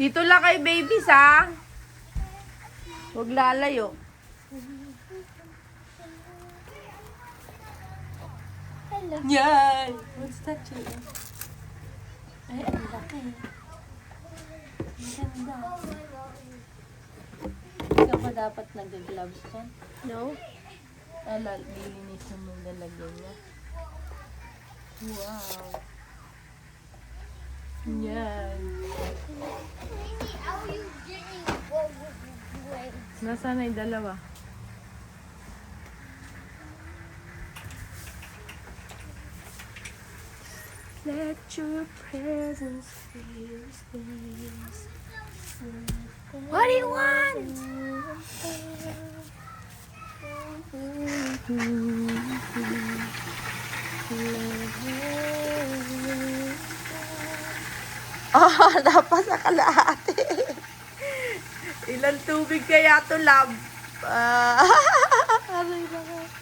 Dito lang kay babies, ha? Huwag lalayo. Hello. Yay! What's that, Chilo? Ay, ang laki. Ang ganda. Hindi ka ba dapat nag-gloves dyan? No? Lilinisin mo yung lalagyan niya. Wow. Yan. Nasaan na yung dalawa? Let your presence fill this place. What do you want? Ah, dapat sa kalahati. Ilang tubig kaya to, love?